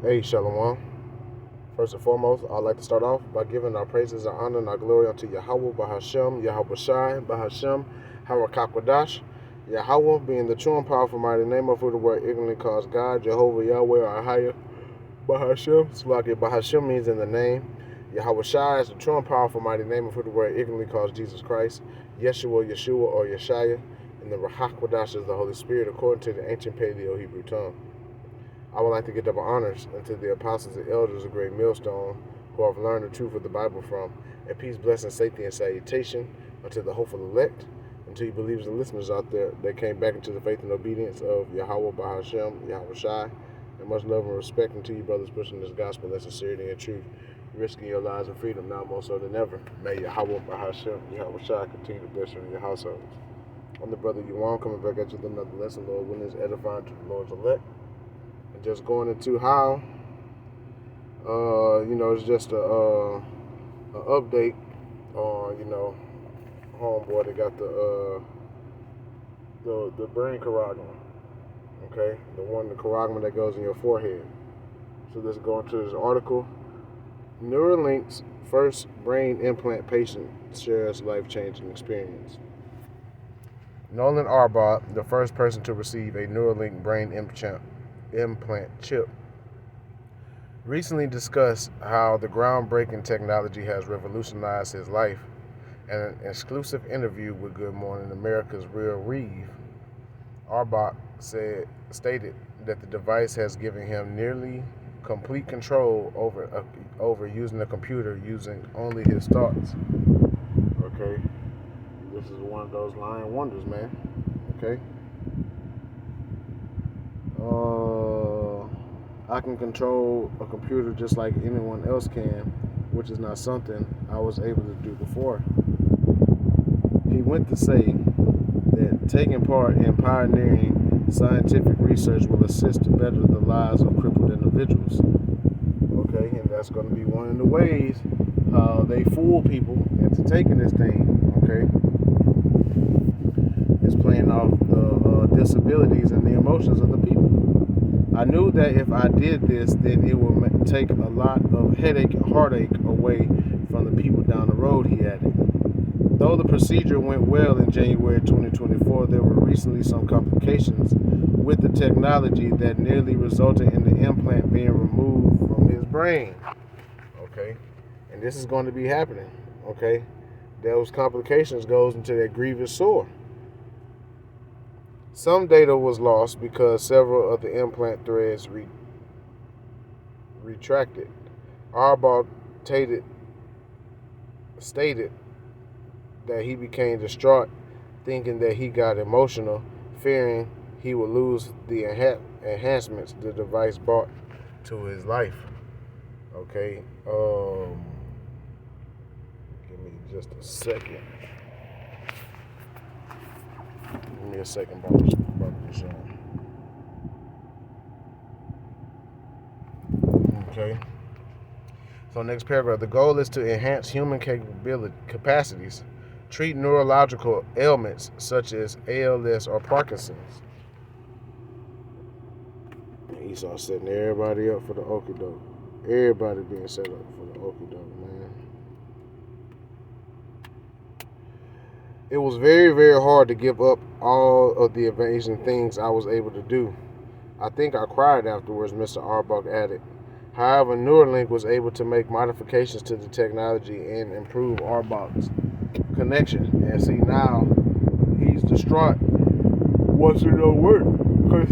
Hey, Shalom. First and foremost, I'd like to start off by giving our praises, our honor, and our glory unto Yahweh, Bahashem, Yahweh Shai, Bahashem, Hawakakwadash. Yahweh being the true and powerful mighty name of who the word ignorantly calls God, Jehovah, Yahweh, our higher, Bahashem, Slaki, Bahashem means in the name. Yahweh Shai is the true and powerful mighty name of who the word ignorantly calls Jesus Christ, Yeshua, Yeshua, or Yeshaya, and the Rahakwadash is the Holy Spirit according to the ancient Paleo Hebrew tongue. I would like to give double honors unto the apostles and elders of Great Millstone who have learned the truth of the Bible from, and peace, blessing, safety, and salutation unto the hopeful elect, unto you believers and listeners out there that came back into the faith and obedience of Yahweh, Bahashem, Yahweh Shai, and much love and respect unto you brothers pushing this gospel in sincerity and truth, risking your lives and freedom now more so than ever. May Yahweh, Bahashem, Yahweh Shai continue to bless you in your households. I'm the brother Yuan coming back at you with another lesson, Lord, when it's edifying to the Lord's elect. Just going into how, it's just a update on, homeboy that got the brain caragma, okay, the caragma that goes in your forehead. So let's go into this article. Neuralink's first brain implant patient shares life-changing experience. Nolan Arbach, the first person to receive a Neuralink brain implant chip, recently discussed how the groundbreaking technology has revolutionized his life. In an exclusive interview with Good Morning America's Real Reeve, Arbach stated that the device has given him nearly complete control over using a computer using only his thoughts. Okay, this is one of those lying wonders, man. Okay. I can control a computer just like anyone else can, which is not something I was able to do before. He went to say that taking part in pioneering scientific research will assist to better the lives of crippled individuals. Okay, and that's going to be one of the ways how they fool people into taking this thing. Okay, it's playing off the disabilities and the emotions of the people. I knew that if I did this, then it would take a lot of headache and heartache away from the people down the road, he added. Though the procedure went well in January 2024, there were recently some complications with the technology that nearly resulted in the implant being removed from his brain. Okay, and this is going to be happening. Okay, those complications goes into that grievous sore. Some data was lost because several of the implant threads retracted. Arbach stated that he became distraught, thinking that he got emotional, fearing he would lose the enhancements the device brought to his life. Okay, give me just a second. Give me a second, brother. Okay. So next paragraph. The goal is to enhance human capacities, treat neurological ailments such as ALS or Parkinson's. And Esau setting everybody up for the okie doke. Everybody being set up for the okie doke, man. It was very, very hard to give up all of the amazing things I was able to do. I think I cried afterwards, Mr. Arbach added. However, Neuralink was able to make modifications to the technology and improve Arbach's connection. And see, now he's distraught. Wants to know work because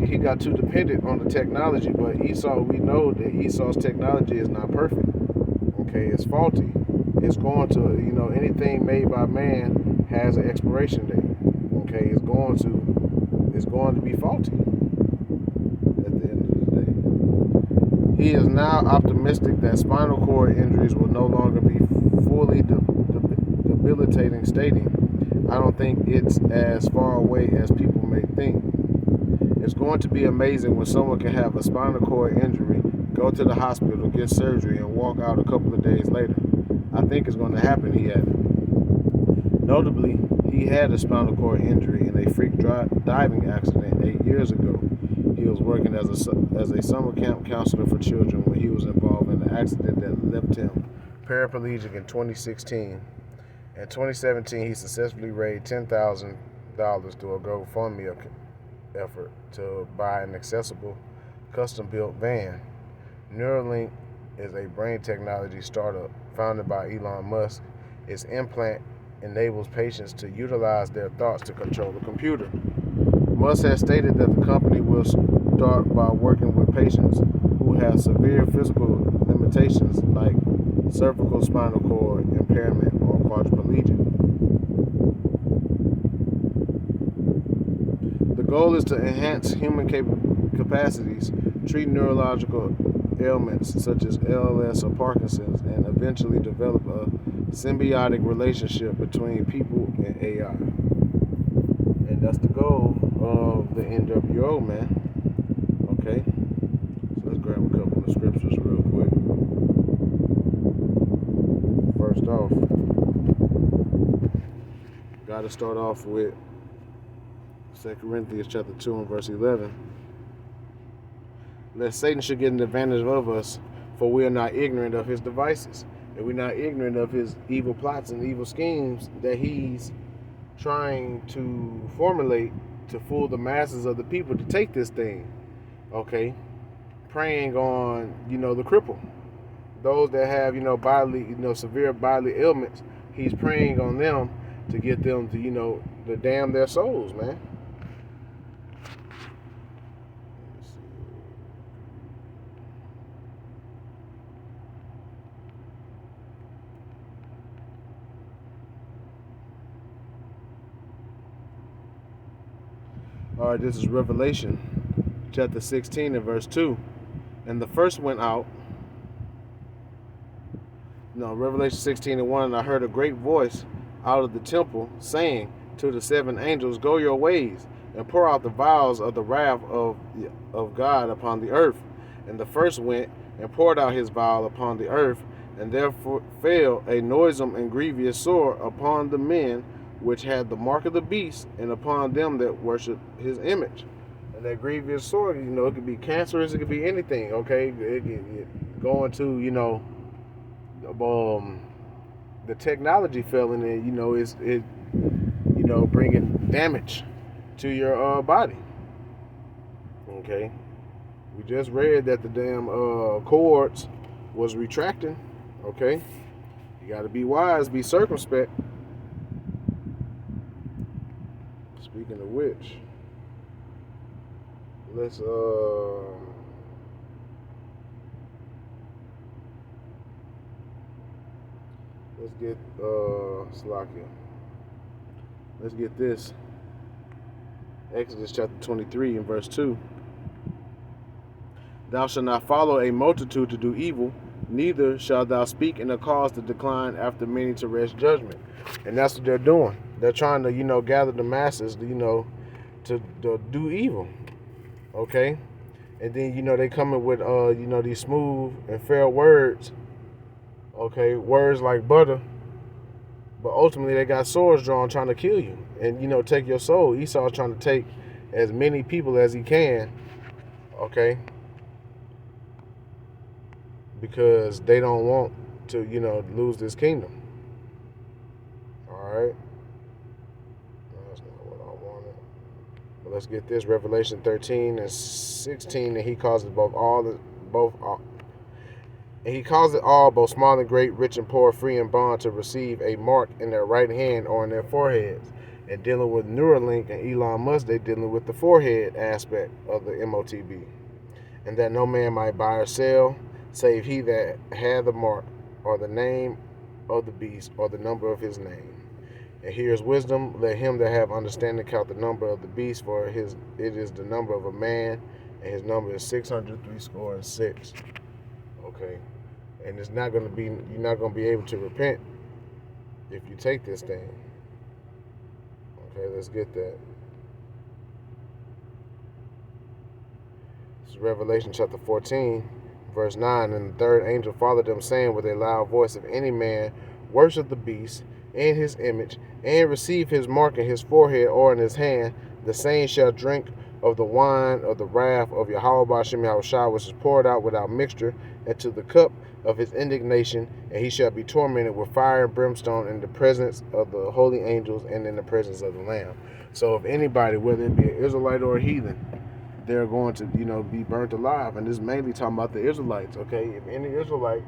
he got too dependent on the technology. But Esau, we know that Esau's technology is not perfect. Okay, it's faulty. It's going to, anything made by man has an expiration date. Okay, it's going to be faulty at the end of the day. He is now optimistic that spinal cord injuries will no longer be fully debilitating, stating, I don't think it's as far away as people may think. It's going to be amazing when someone can have a spinal cord injury, go to the hospital, get surgery, and walk out a couple of days later. I think it's going to happen, he added. Notably, he had a spinal cord injury in a freak diving accident 8 years ago. He was working as a summer camp counselor for children when he was involved in an accident that left him paraplegic in 2016. In 2017, he successfully raised $10,000 through a GoFundMe effort to buy an accessible, custom-built van. Neuralink is a brain technology startup founded by Elon Musk. Its implant enables patients to utilize their thoughts to control the computer. Musk has stated that the company will start by working with patients who have severe physical limitations like cervical spinal cord impairment or quadriplegia. The goal is to enhance human capacities, treat neurological ailments such as ALS or Parkinson's, and eventually develop a symbiotic relationship between people and AI. And that's the goal of the NWO, man. Okay, so let's grab a couple of scriptures real quick. First off, got to start off with 2 Corinthians chapter 2 and verse 11. Lest Satan should get an advantage of us, for we are not ignorant of his devices, and we're not ignorant of his evil plots and evil schemes that he's trying to formulate to fool the masses of the people to take this thing. Okay, preying on the cripple, those that have bodily severe bodily ailments. He's preying on them to get them to to damn their souls, man. All right, this is Revelation chapter 16 and verse 2. And the first went out. No, Revelation 16 and 1. And I heard a great voice out of the temple saying to the seven angels, go your ways and pour out the vials of the wrath of God upon the earth. And the first went and poured out his vial upon the earth, and therefore fell a noisome and grievous sore upon the men which had the mark of the beast, and upon them that worship his image. And that grievous sore, it could be cancerous, it could be anything, okay? It going to, the technology fell in it, bringing damage to your body, okay? We just read that the damn cords was retracting, okay? You got to be wise, be circumspect. Speaking of which, let's get Slakia. Let's get this. Exodus chapter 23 and verse 2. Thou shalt not follow a multitude to do evil, neither shalt thou speak in a cause to decline after many to wrest judgment. And that's what they're doing. They're trying to, gather the masses, to do evil. Okay? And then, they come in with, these smooth and fair words. Okay? Words like butter. But ultimately, they got swords drawn trying to kill you and, take your soul. Esau's trying to take as many people as he can. Okay? Because they don't want to, lose this kingdom. Alright? That's not what I wanted. But let's get this. Revelation 13 and 16. And he calls it and he calls it all, both small and great, rich and poor, free and bond, to receive a mark in their right hand or in their foreheads. And dealing with Neuralink and Elon Musk, they dealing with the forehead aspect of the MOTB. And that no man might buy or sell, save he that had the mark, or the name of the beast, or the number of his name. And here's wisdom. Let him that have understanding count the number of the beast, for it is the number of a man, and his number is 666. Okay, and it's not going to be. You're not going to be able to repent if you take this thing. Okay, let's get that. This is Revelation chapter 14. Verse 9, and the third angel followed them, saying with a loud voice, if any man worship the beast and his image, and receive his mark in his forehead or in his hand, the same shall drink of the wine of the wrath of Yahweh Ba'ashem Yahushua, which is poured out without mixture, into the cup of his indignation, and he shall be tormented with fire and brimstone in the presence of the holy angels and in the presence of the Lamb. So if anybody, whether it be an Israelite or a heathen, they're going to, be burnt alive. And this is mainly talking about the Israelites, okay? If any Israelite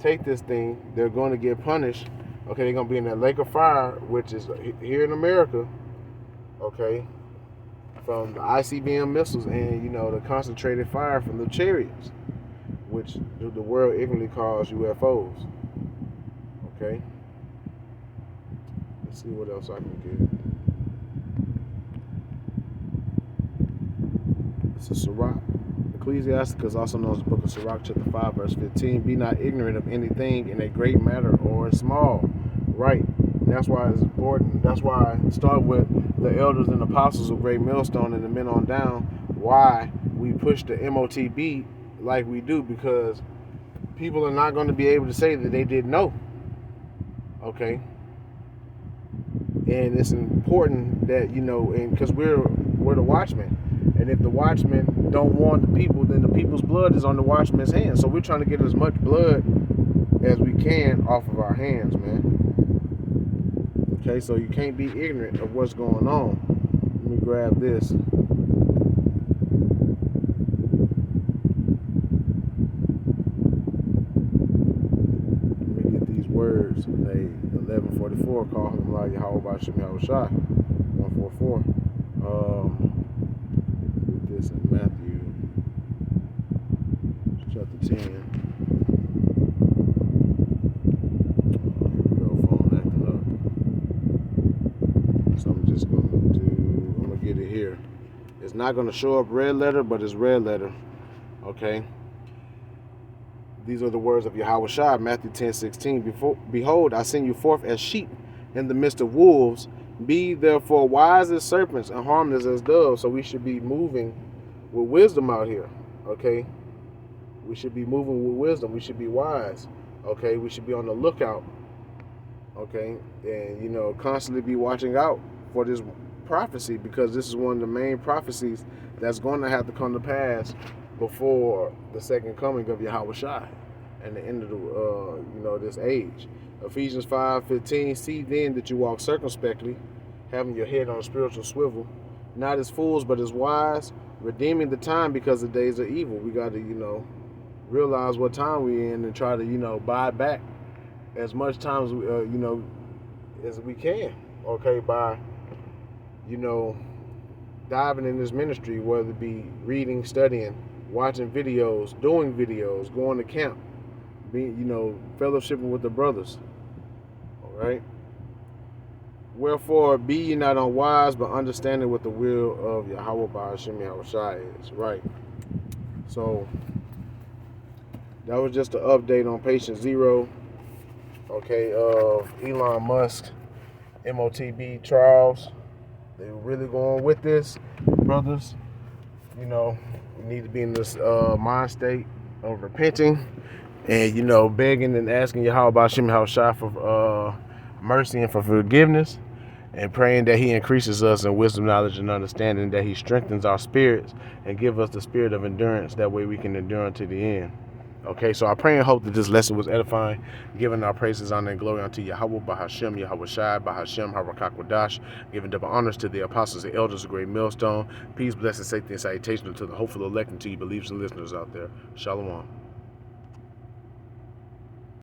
take this thing, they're going to get punished. Okay, they're going to be in that lake of fire, which is here in America, okay, from the ICBM missiles and, the concentrated fire from the chariots, which the world ignorantly calls UFOs, okay? Let's see what else I can get. It's a Sirach. Ecclesiasticus, also known as the book of Sirach, chapter 5, verse 15. Be not ignorant of anything in a great matter or in small. Right. And that's why it's important. That's why I start with the elders and apostles of Great Millstone and the men on down. Why we push the MOTB like we do, because people are not going to be able to say that they didn't know. Okay. And it's important that, and because we're the watchmen. And if the watchmen don't warn the people, then the people's blood is on the watchmen's hands. So we're trying to get as much blood as we can off of our hands, man. Okay, so you can't be ignorant of what's going on. Let me grab this. Let me get these words. 1144, call him like Yahweh Ba'ashem Yahushua. 144. This in Matthew chapter 10. Here we go, phone acting up. So I'm just going to get it here. It's not going to show up red letter, but it's red letter. Okay. These are the words of Yahweh Shai, Matthew 10:16. Behold, I send you forth as sheep in the midst of wolves. Be therefore wise as serpents and harmless as doves. So we should be moving with wisdom out here, okay? We should be moving with wisdom. We should be wise, okay? We should be on the lookout, okay? And, constantly be watching out for this prophecy, because this is one of the main prophecies that's going to have to come to pass before the second coming of Yahweh Shai and the end of the, this age. Ephesians 5:15, see then that you walk circumspectly, having your head on a spiritual swivel, not as fools, but as wise, redeeming the time because the days are evil. We got to, realize what time we're in and try to, buy back as much time as, as we can, okay, by, diving in this ministry, whether it be reading, studying, watching videos, doing videos, going to camp, being, fellowshipping with the brothers. All right. Wherefore, be ye not unwise, but understanding what the will of Yahweh Ba'ashem Yahushua is. Right. So, that was just an update on patient zero, okay, of Elon Musk MOTB trials. They were really going with this, brothers. We need to be in this mind state of repenting and, begging and asking Yahweh Ba'ashem Yahushua for mercy and for forgiveness, and praying that he increases us in wisdom, knowledge, and understanding, that he strengthens our spirits and give us the spirit of endurance. That way we can endure unto the end. Okay, so I pray and hope that this lesson was edifying, giving our praises, honor, and glory unto Yahweh Ba'ashem Yahushua Ba'ashem Harakakwadash, giving double honors to the apostles and elders of Great Millstone. Peace, blessing, safety, and salutation to the hopeful elect and to you believers and listeners out there. Shalom.